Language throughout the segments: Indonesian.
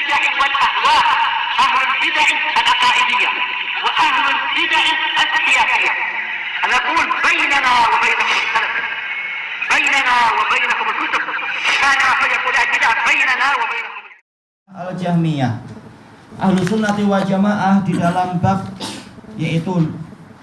البدع والأهواء، أهل البدع العقائدية وأهل البدع السياسية. نقول بيننا وبينكم السلف، بيننا وبينكم الكتب، كان فيقول البدع بيننا وبينكم. Al-Jahmiyah. Ahlus Sunnati wal Jamaah di dalam bab yaitu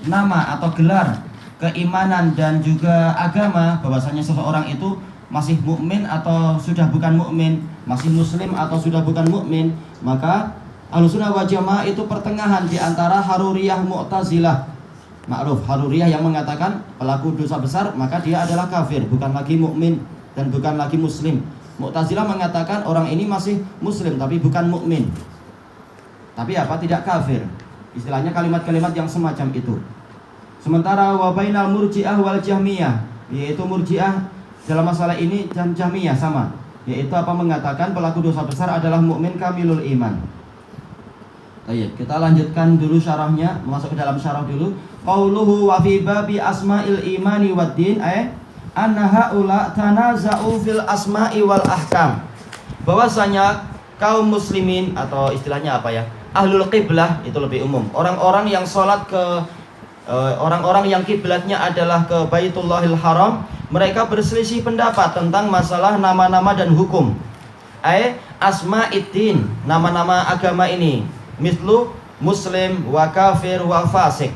nama atau gelar keimanan dan juga agama, bahwasanya seseorang itu masih mukmin atau sudah bukan mukmin, masih muslim atau sudah bukan mukmin, maka Ahlus Sunnah wal Jamaah itu pertengahan di antara Haruriyah Mu'tazilah. Ma'ruf, Haruriyah yang mengatakan pelaku dosa besar maka dia adalah kafir, bukan lagi mukmin dan bukan lagi muslim. Mu'tazilah mengatakan orang ini masih muslim tapi bukan mukmin. Tapi apa? Tidak kafir. Istilahnya kalimat-kalimat yang semacam itu. Sementara wa bainal murji'ah wal jahmiyah, yaitu murji'ah dalam masalah ini dan jahmiyah sama, yaitu apa? Mengatakan pelaku dosa besar adalah mukmin kamilul iman. Baik, kita lanjutkan dulu syarahnya, masuk ke dalam syarah dulu. Qauluhu wa fi babi asma'il imani wad din anna haula tanaza'u fil asma'i wal ahkam. Bahwasanya kaum muslimin atau istilahnya apa ya? Ahlul qiblah itu lebih umum. Orang-orang yang sholat ke orang-orang yang kiblatnya adalah ke Baitullahil Haram, mereka berselisih pendapat tentang masalah nama-nama dan hukum. Asma'iddin, nama-nama agama ini. Mislu muslim wa kafir wa fasik.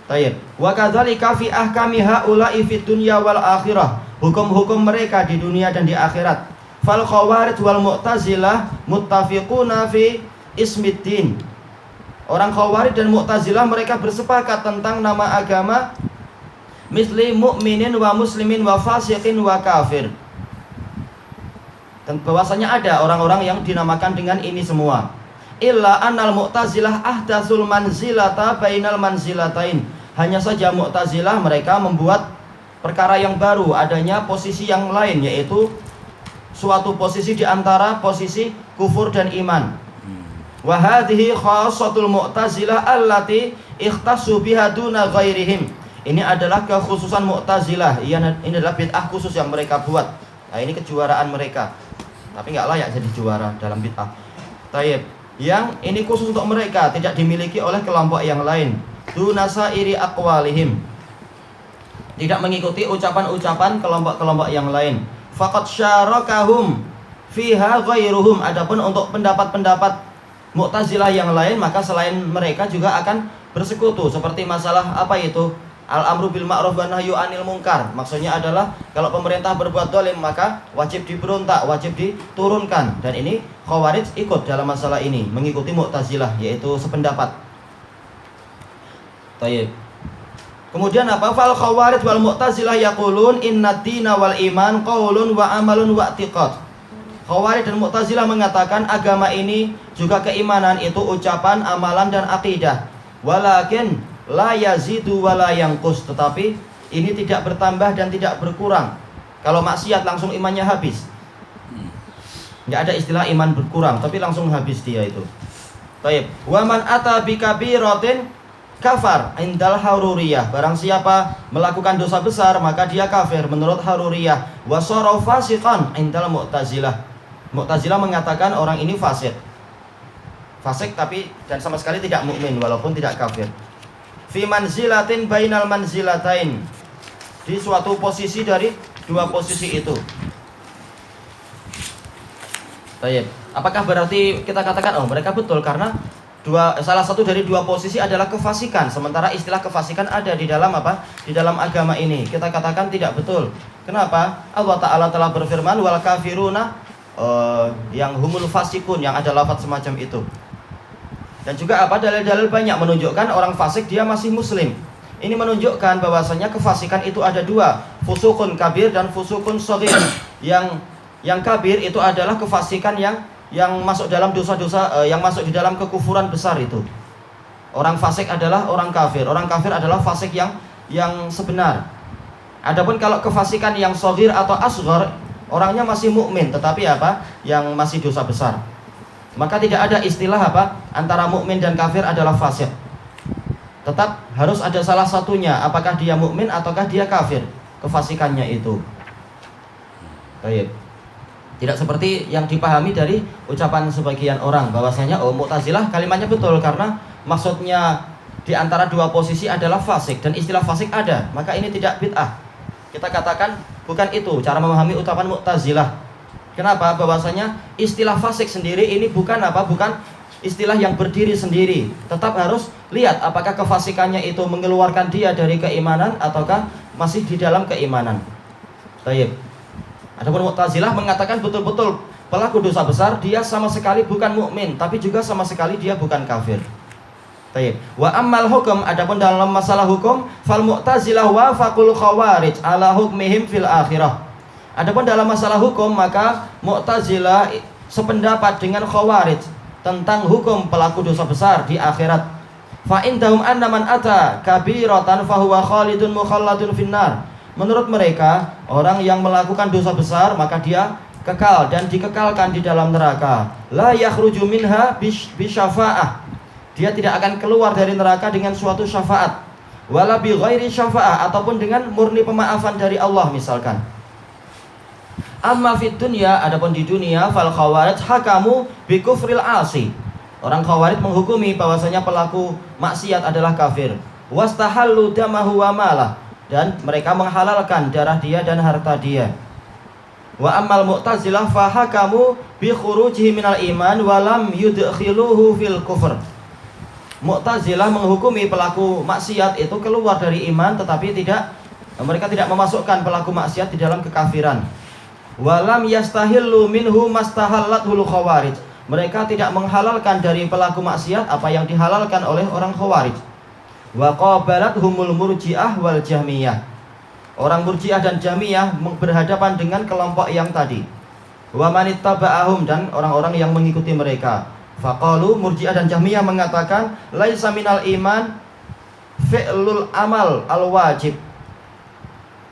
Baik. Wa kadzalika fi ahkami haula'i fid dunya wal akhirah. Hukum-hukum mereka di dunia dan di akhirat. Fal khawarij wal mu'tazilah muttafiquna fi ismiddin. Orang khawarij dan mu'tazilah mereka bersepakat tentang nama agama misli mu'minin wa muslimin wa fasiqin wa kafir. Dan bahwasanya ada orang-orang yang dinamakan dengan ini semua. Illa annal mu'tazilah ahdatsul manzilata bainal manzilatain. Hanya saja Mu'tazilah mereka membuat perkara yang baru, adanya posisi yang lain, yaitu suatu posisi di antara posisi kufur dan iman. Wa hadhihi khassatul Mu'tazilah allati ikhtassu biha duna ghairihim. Ini adalah kekhususan Mu'tazilah. Ini adalah bid'ah khusus yang mereka buat. Nah, ini kejuaraan mereka. Tapi nggak layak jadi juara dalam bid'ah. Tayyib. Yang ini khusus untuk mereka, tidak dimiliki oleh kelompok yang lain. Dunasa iri aqwalihim, tidak mengikuti ucapan-ucapan kelompok-kelompok yang lain. Faqad syarakahum fiha ghairuhum. Adapun untuk pendapat-pendapat Mu'tazilah yang lain, maka selain mereka juga akan bersekutu. Seperti masalah apa itu? Al-amru bil ma'ruf wa nahyu 'anil munkar. Maksudnya adalah kalau pemerintah berbuat zalim maka wajib diberontak, wajib diturunkan. Dan ini Khawarij ikut dalam masalah ini, mengikuti Mu'tazilah, yaitu sependapat. Tayyib. Kemudian apa? Fal khawarij wal mu'tazilah yaqulun inna dina wal iman qaulun wa amalun wa i'tiqad. Khawarij dan Mu'tazilah mengatakan agama ini juga keimanan itu ucapan, amalan dan akidah. Walakin la yazidu wa la yanqus, tetapi ini tidak bertambah dan tidak berkurang. Kalau maksiat langsung imannya habis. Enggak ada istilah iman berkurang, tapi langsung habis dia itu. Baik. Wa man ata bi kabiratin kafar indal Haruriyah. Barang siapa melakukan dosa besar maka dia kafir menurut Haruriyah. Wa sara fasiqan indal Mu'tazilah. Mu'tazilah mengatakan orang ini fasik. Fasik tapi dan sama sekali tidak mukmin walaupun tidak kafir. Fi manzilatin bainal manzilatain. Di suatu posisi dari dua posisi itu. Baik. Apakah berarti kita katakan oh mereka betul karena salah satu dari dua posisi adalah kefasikan, sementara istilah kefasikan ada di dalam apa? Di dalam agama ini. Kita katakan tidak betul. Kenapa? Allah Ta'ala telah berfirman wal kafiruna yang humul fasikun, yang ada lafaz semacam itu. Dan juga apa? Dalil-dalil banyak menunjukkan orang fasik dia masih muslim. Ini menunjukkan bahwasanya kefasikan itu ada dua, fusukun kabir dan fusukun shaghir. Yang kabir itu adalah kefasikan yang masuk dalam dosa-dosa, yang masuk di dalam kekufuran besar itu. Orang fasik adalah orang kafir. Orang kafir adalah fasik yang sebenar. Adapun kalau kefasikan yang shaghir atau asghar, orangnya masih mukmin tetapi apa? Yang masih dosa besar. Maka tidak ada istilah apa? Antara mukmin dan kafir adalah fasik. Tetap harus ada salah satunya, apakah dia mukmin ataukah dia kafir. Kefasikannya itu. Baik. Tidak seperti yang dipahami dari ucapan sebagian orang bahwasanya Mu'tazilah kalimatnya betul karena maksudnya di antara dua posisi adalah fasik dan istilah fasik ada, maka ini tidak bid'ah. Kita katakan bukan itu cara memahami ucapan Mu'tazilah. Kenapa? Bahwasanya istilah fasik sendiri ini bukan istilah yang berdiri sendiri. Tetap harus lihat apakah kefasikannya itu mengeluarkan dia dari keimanan ataukah masih di dalam keimanan. Baik. Adapun Mu'tazilah mengatakan betul-betul pelaku dosa besar dia sama sekali bukan mukmin, tapi juga sama sekali dia bukan kafir. Baik. Wa ammal hukum, adapun dalam masalah hukum, fal Mu'tazilah wafaqul khawarij ala hukmihim fil akhirah. Adapun dalam masalah hukum, maka Mu'tazilah sependapat dengan khawarij tentang hukum pelaku dosa besar di akhirat. Fa indahum anna man ata kabiratan fa huwa khalidun mukhalladun finnar. Menurut mereka, orang yang melakukan dosa besar maka dia kekal dan dikekalkan di dalam neraka. La yakhruju minha bisyafa'ah. Dia tidak akan keluar dari neraka dengan suatu syafaat. Wala bi ghairi syafa'ah, ataupun dengan murni pemaafan dari Allah misalkan. Amma fid dunya, adapun di dunia, fal khawarij hakamu bi kufril asi. Orang khawarij menghukumi bahwasanya pelaku maksiat adalah kafir. Wastahallu damahu wa malah, dan mereka menghalalkan darah dia dan harta dia. Wa ammal Mu'tazilah fa hakamu bi khurujihi minal iman wa lam yudkhiluhu fil kufr. Mu'tazilah menghukumi pelaku maksiat itu keluar dari iman, tetapi mereka tidak memasukkan pelaku maksiat di dalam kekafiran. Walam yastahillu minhu mastahallatul khawarij. Mereka tidak menghalalkan dari pelaku maksiat apa yang dihalalkan oleh orang khawarij. Wa qabalathumul murji'ah wal jahmiyah. Orang murji'ah dan jahmiyah berhadapan dengan kelompok yang tadi. Wa manittaba'ahum, dan orang-orang yang mengikuti mereka. Faqalu, murji'ah dan jahmiyah mengatakan laisa minal iman fi'lul amal al wajib.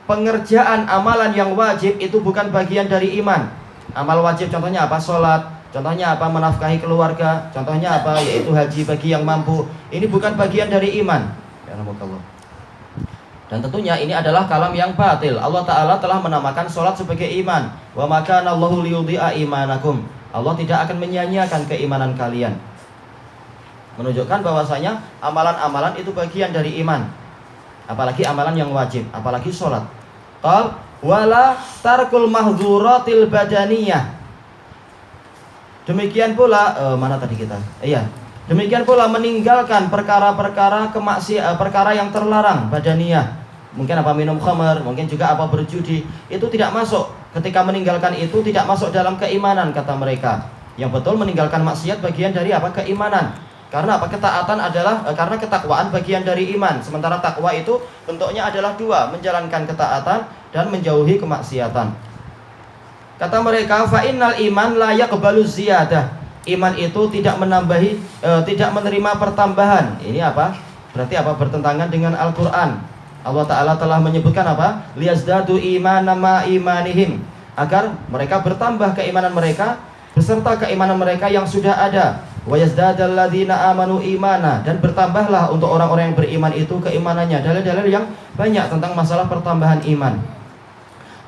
Pengerjaan amalan yang wajib itu bukan bagian dari iman. Amal wajib contohnya apa? Salat. Contohnya apa? Menafkahi keluarga. Contohnya apa? Yaitu haji bagi yang mampu. Ini bukan bagian dari iman. Dan tentunya ini adalah kalam yang batil. Allah Ta'ala telah menamakan salat sebagai iman. Wa maka Allahu liyudhi'a imanakum. Allah tidak akan menyia-nyiakan keimanan kalian. Menunjukkan bahwasanya amalan-amalan itu bagian dari iman. Apalagi amalan yang wajib, apalagi salat. Qal wala tarkul mahdzuratil badaniyah. Demikian pula mana tadi kita? Iya. Demikian pula meninggalkan perkara-perkara perkara yang terlarang badaniyah. Mungkin apa minum khamar, mungkin juga apa berjudi. Itu tidak masuk. Ketika meninggalkan itu tidak masuk dalam keimanan kata mereka. Yang betul meninggalkan maksiat bagian dari apa? Keimanan. Karena apa? Ketaatan adalah karena ketakwaan bagian dari iman. Sementara takwa itu bentuknya adalah dua, menjalankan ketaatan dan menjauhi kemaksiatan. Kata mereka, fa innal iman la yaqbalu ziyadah. Iman itu tidak tidak menerima pertambahan. Ini apa? Berarti apa? Bertentangan dengan Al-Qur'an. Allah Ta'ala telah menyebutkan apa? Liyazdadu imanan ma imanihim. Agar mereka bertambah keimanan mereka beserta keimanan mereka yang sudah ada. Wa yazdadal ladzina amanu imana, dan bertambahlah untuk orang-orang yang beriman itu keimanannya. Dalil-dalil yang banyak tentang masalah pertambahan iman.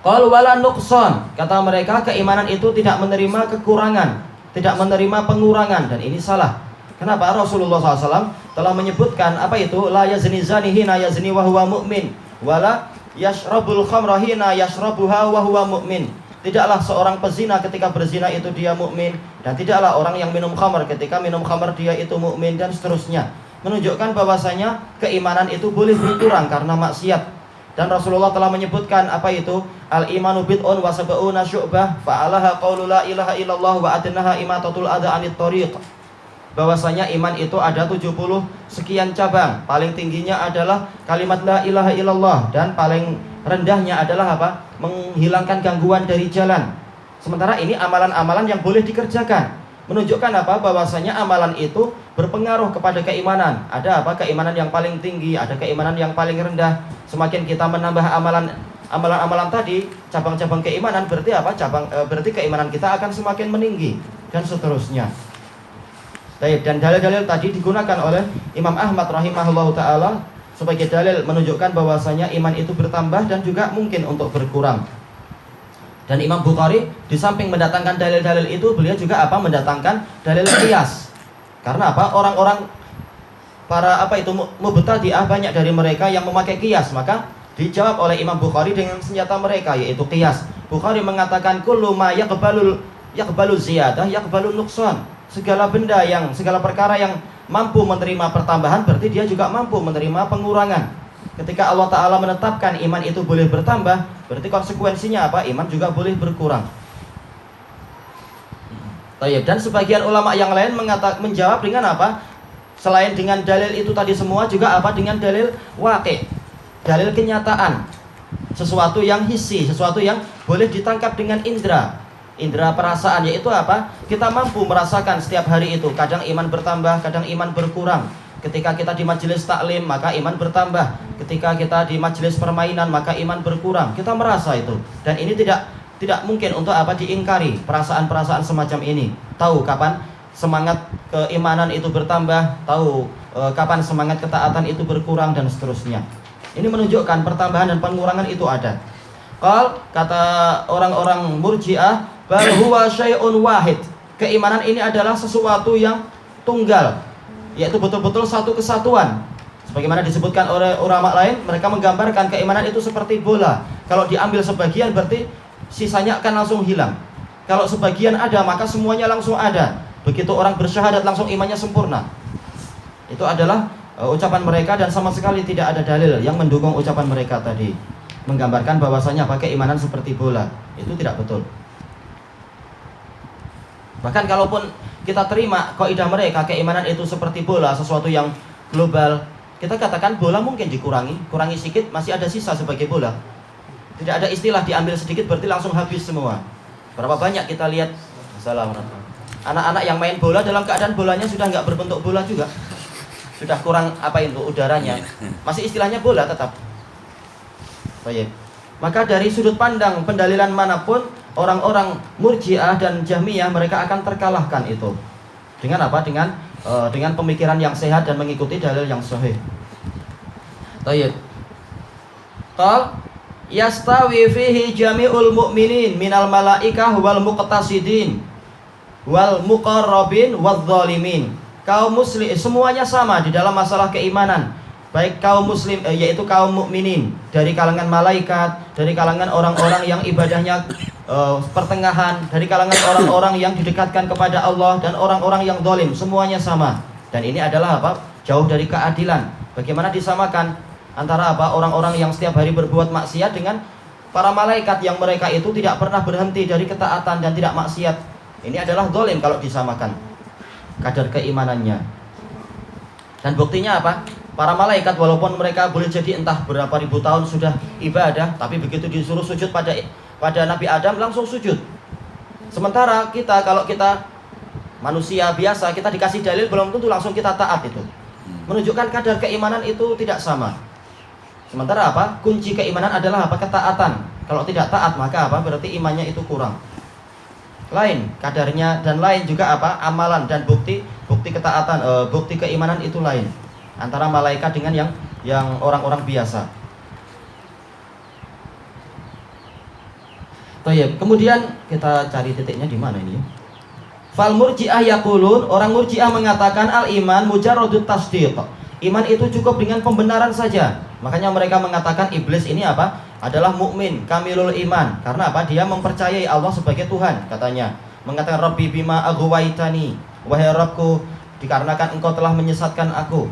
Qal wala nuqsan, kata mereka keimanan itu tidak menerima kekurangan, tidak menerima pengurangan, dan ini salah. Kenapa? Rasulullah SAW telah menyebutkan apa itu? La yazni zani hina yazni wa huwa mu'min, wala yashrabul khamra hina yashrabuha wa huwa mu'min. Tidaklah seorang pezina ketika berzina itu dia mukmin, dan tidaklah orang yang minum khamar ketika minum khamar dia itu mukmin, dan seterusnya. Menunjukkan bahwasanya keimanan itu boleh berkurang karena maksiat. Dan Rasulullah telah menyebutkan apa itu? Al-imanu bid'un wa sab'una syu'bah fa'alaha qaulu la ilaha illallah wa adnaha imatatul adha anit thariq. Bahwasanya iman itu ada 70 sekian cabang. Paling tingginya adalah kalimat la ilaha illallah, dan paling rendahnya adalah apa? Menghilangkan gangguan dari jalan. Sementara ini amalan-amalan yang boleh dikerjakan. Menunjukkan apa? Bahwasanya amalan itu berpengaruh kepada keimanan. Ada apa? Keimanan yang paling tinggi, ada keimanan yang paling rendah. Semakin kita menambah amalan-amalan tadi, cabang-cabang keimanan, berarti apa? Berarti keimanan kita akan semakin meninggi, dan seterusnya. Dan dalil-dalil tadi digunakan oleh Imam Ahmad rahimahullahu ta'ala sebagai dalil menunjukkan bahwasanya iman itu bertambah dan juga mungkin untuk berkurang. Dan Imam Bukhari di samping mendatangkan dalil-dalil itu, beliau juga apa? Mendatangkan dalil qiyas. Karena apa? Orang-orang para mubtadi'ah banyak dari mereka yang memakai qiyas, maka dijawab oleh Imam Bukhari dengan senjata mereka, yaitu qiyas. Bukhari mengatakan kullu ma yaqbalu ziyadah yaqbalu nuqsan. Segala perkara yang mampu menerima pertambahan berarti dia juga mampu menerima pengurangan. Ketika Allah Ta'ala menetapkan iman itu boleh bertambah, berarti konsekuensinya apa? Iman juga boleh berkurang. Dan sebagian ulama yang lain menjawab dengan apa? Selain dengan dalil itu tadi semua, juga apa? Dengan dalil waqi', dalil kenyataan, sesuatu yang hissi, sesuatu yang boleh ditangkap dengan indera perasaan, yaitu apa? Kita mampu merasakan setiap hari itu. Kadang iman bertambah, kadang iman berkurang. Ketika kita di majelis taklim, maka iman bertambah. Ketika kita di majelis permainan, maka iman berkurang. Kita merasa itu. Dan ini tidak mungkin untuk apa? Diingkari perasaan-perasaan semacam ini. Tahu kapan semangat keimanan itu bertambah, tahu kapan semangat ketaatan itu berkurang, dan seterusnya. Ini menunjukkan pertambahan dan pengurangan itu ada. Kata orang-orang Murji'ah, bal huwa syai'un wahid. Keimanan ini adalah sesuatu yang tunggal, yaitu betul-betul satu kesatuan. Sebagaimana disebutkan oleh ulama lain, mereka menggambarkan keimanan itu seperti bola. Kalau diambil sebagian berarti sisanya akan langsung hilang. Kalau sebagian ada, maka semuanya langsung ada. Begitu orang bersyahadat langsung imannya sempurna. Itu adalah ucapan mereka, dan sama sekali tidak ada dalil yang mendukung ucapan mereka tadi, menggambarkan bahwasanya keimanan seperti bola. Itu tidak betul. Bahkan kalaupun kita terima kaidah mereka, keimanan itu seperti bola, sesuatu yang global, kita katakan bola mungkin kurangi sedikit, masih ada sisa sebagai bola. Tidak ada istilah diambil sedikit berarti langsung habis semua. Berapa banyak kita lihat anak-anak yang main bola dalam keadaan bolanya sudah nggak berbentuk bola juga, sudah kurang udaranya, masih istilahnya bola tetap. Baik. Maka dari sudut pandang pendalilan manapun, orang-orang Murji'ah dan Jahmiyah mereka akan terkalahkan itu. Dengan apa? Dengan pemikiran yang sehat dan mengikuti dalil yang sahih. Baik. Yastawi fihi jami'ul mu'minin minal malaikah wal muqtasidin wal muqarrabin wadh dhalimin. Kaum muslim semuanya sama di dalam masalah keimanan. Baik kaum muslim yaitu kaum mukminin dari kalangan malaikat, dari kalangan orang-orang yang ibadahnya pertengahan, dari kalangan orang-orang yang didekatkan kepada Allah, dan orang-orang yang zalim, semuanya sama. Dan ini adalah apa? Jauh dari keadilan. Bagaimana disamakan antara apa? Orang-orang yang setiap hari berbuat maksiat dengan para malaikat yang mereka itu tidak pernah berhenti dari ketaatan dan tidak maksiat. Ini adalah zalim kalau disamakan kadar keimanannya. Dan buktinya apa? Para malaikat walaupun mereka boleh jadi entah berapa ribu tahun sudah ibadah, tapi begitu disuruh sujud pada Nabi Adam langsung sujud. Sementara kita, kalau kita manusia biasa, kita dikasih dalil belum tentu langsung kita taat itu. Menunjukkan kadar keimanan itu tidak sama. Sementara apa? Kunci keimanan adalah apa? Ketaatan. Kalau tidak taat maka apa? Berarti imannya itu kurang. Lain kadarnya, dan lain juga apa? Amalan dan bukti ketaatan, bukti keimanan itu lain antara malaikat dengan yang orang-orang biasa. Baik, kemudian kita cari titiknya di mana ini? Fal murji'ah yaqulun, orang murji'ah mengatakan al iman mujarradut tasdiq. Iman itu cukup dengan pembenaran saja. Makanya mereka mengatakan iblis ini apa? Adalah mukmin, kamilul iman. Karena apa? Dia mempercayai Allah sebagai Tuhan, katanya. Mengatakan Rabbi bima aghwaytani, wahai Rabbku, dikarenakan engkau telah menyesatkan aku,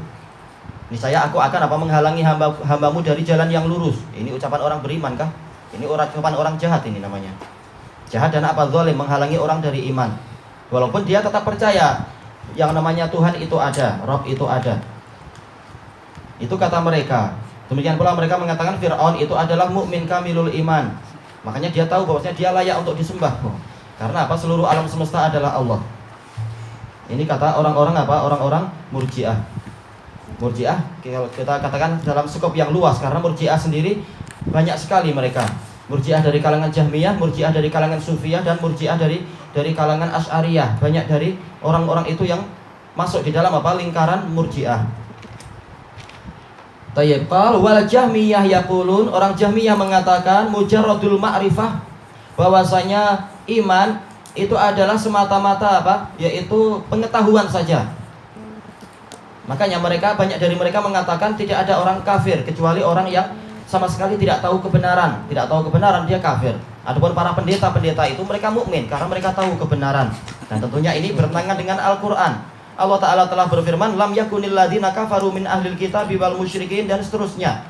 niscaya aku akan apa? Menghalangi hambamu dari jalan yang lurus. Ini ucapan orang beriman kah? Ini ucapan orang jahat ini namanya. Jahat dan apa? Zalim, menghalangi orang dari iman. Walaupun dia tetap percaya yang namanya Tuhan itu ada, Rabb itu ada. Itu kata mereka. Demikian pula mereka mengatakan Fir'aun itu adalah mukmin kamilul iman. Makanya dia tahu bahwasanya dia layak untuk disembah. Karena apa? Seluruh alam semesta adalah Allah. Ini kata orang-orang apa? Orang-orang Murji'ah. Murji'ah kita katakan dalam skop yang luas, karena Murji'ah sendiri banyak sekali mereka. Murji'ah dari kalangan Jahmiyah, Murji'ah dari kalangan Sufiyah, dan Murji'ah dari kalangan Asy'ariyah. Banyak dari orang-orang itu yang masuk di dalam apa? Lingkaran Murji'ah. Tayyib, wal Jahmiyah yaqulun, orang Jahmiyah mengatakan mujarradul ma'rifah bahwasanya iman itu adalah semata-mata apa? Yaitu pengetahuan saja. Makanya banyak dari mereka mengatakan tidak ada orang kafir kecuali orang yang sama sekali tidak tahu kebenaran. Tidak tahu kebenaran dia kafir. Adapun para pendeta-pendeta itu mereka mukmin karena mereka tahu kebenaran. Dan tentunya ini bertentangan dengan Al-Qur'an. Allah Ta'ala telah berfirman, lam yakunil ladzina kafaru min ahlil kitabi wal musyrikin, dan seterusnya.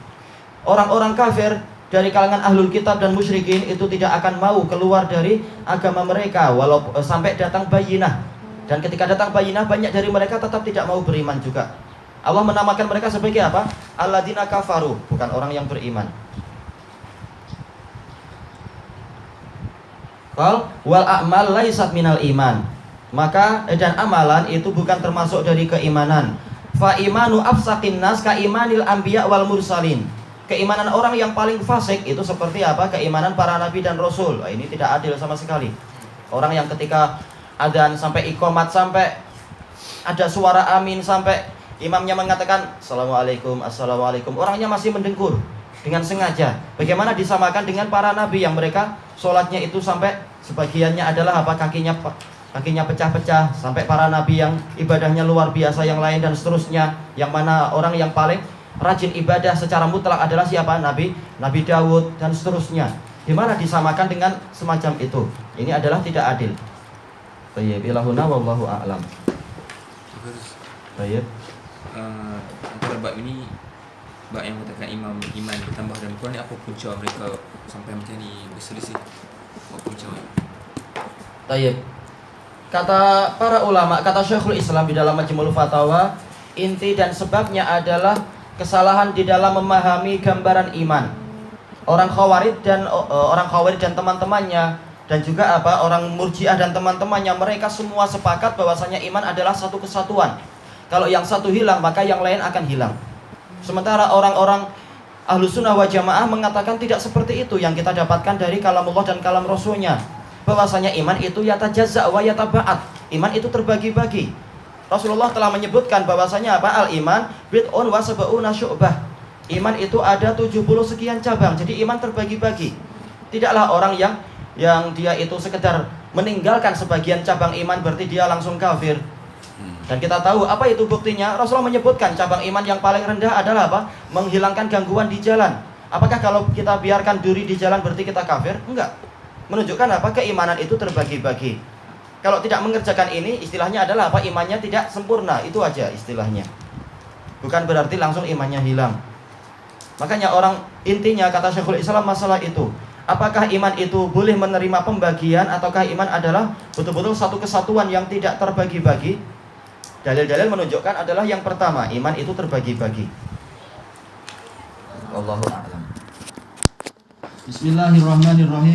Orang-orang kafir dari kalangan ahlul kitab dan musyrikin itu tidak akan mau keluar dari agama mereka sampai datang bayyinah. Dan ketika datang bayyinah, banyak dari mereka tetap tidak mau beriman juga. Allah menamakan mereka sebagai apa? Alladzina kafaru, bukan orang yang beriman. Wal a'mal laisat minal iman. Maka dan amalan itu bukan termasuk dari keimanan. Fa imanu afsaqin nas ka imanil anbiya wal mursalin. Keimanan orang yang paling fasik itu seperti apa? Keimanan para nabi dan rasul. Ini tidak adil sama sekali. Orang yang ketika adzan sampai iqamat, sampai ada suara amin, sampai imamnya mengatakan assalamualaikum, assalamualaikum, orangnya masih mendengkur dengan sengaja. Bagaimana disamakan dengan para nabi yang mereka sholatnya itu sampai sebagiannya adalah apa? Kakinya pecah-pecah, sampai para nabi yang ibadahnya luar biasa yang lain dan seterusnya. Yang mana orang yang paling rajin ibadah secara mutlak adalah siapa? Nabi Daud dan seterusnya. Gimana disamakan dengan semacam itu? Ini adalah tidak adil. Baik, ilahuna wallahu a'lam. Baik. Antara bab ini, bab yang mengatakan iman bertambah dalam Quran ni, apa punca mereka sampai macam ni berselisih? Apa punca? Baik. Kata para ulama, kata Syekhul Islam di dalam Majmu'ul Fatawa, inti dan sebabnya adalah kesalahan di dalam memahami gambaran iman. Orang Khawarij dan teman-temannya, dan juga orang Murji'ah dan teman-temannya, mereka semua sepakat bahwasanya iman adalah satu kesatuan. Kalau yang satu hilang, maka yang lain akan hilang. Sementara orang-orang Ahlus Sunnah wal Jamaah mengatakan tidak seperti itu yang kita dapatkan dari kalamullah dan kalam Rasulnya. Bahwasanya iman itu yatajazza wa yataba'at. Iman itu terbagi-bagi. Rasulullah telah menyebutkan bahwasanya al-iman bid'un wa sab'una syu'bah. Iman itu ada 70 sekian cabang. Jadi iman terbagi-bagi. Tidaklah orang yang dia itu sekedar meninggalkan sebagian cabang iman berarti dia langsung kafir. Dan kita tahu apa itu buktinya? Rasulullah menyebutkan cabang iman yang paling rendah adalah apa? Menghilangkan gangguan di jalan. Apakah kalau kita biarkan duri di jalan berarti kita kafir? Enggak. Menunjukkan apa? Keimanan itu terbagi-bagi. Kalau tidak mengerjakan ini, istilahnya adalah apa? Imannya tidak sempurna. Itu aja istilahnya. Bukan berarti langsung imannya hilang. Makanya intinya kata Syekhul Islam masalah itu, apakah iman itu boleh menerima pembagian, ataukah iman adalah betul-betul satu kesatuan yang tidak terbagi-bagi? Dalil-dalil menunjukkan adalah yang pertama, iman itu terbagi-bagi. Wallahu a'lam. Bismillahirrahmanirrahim.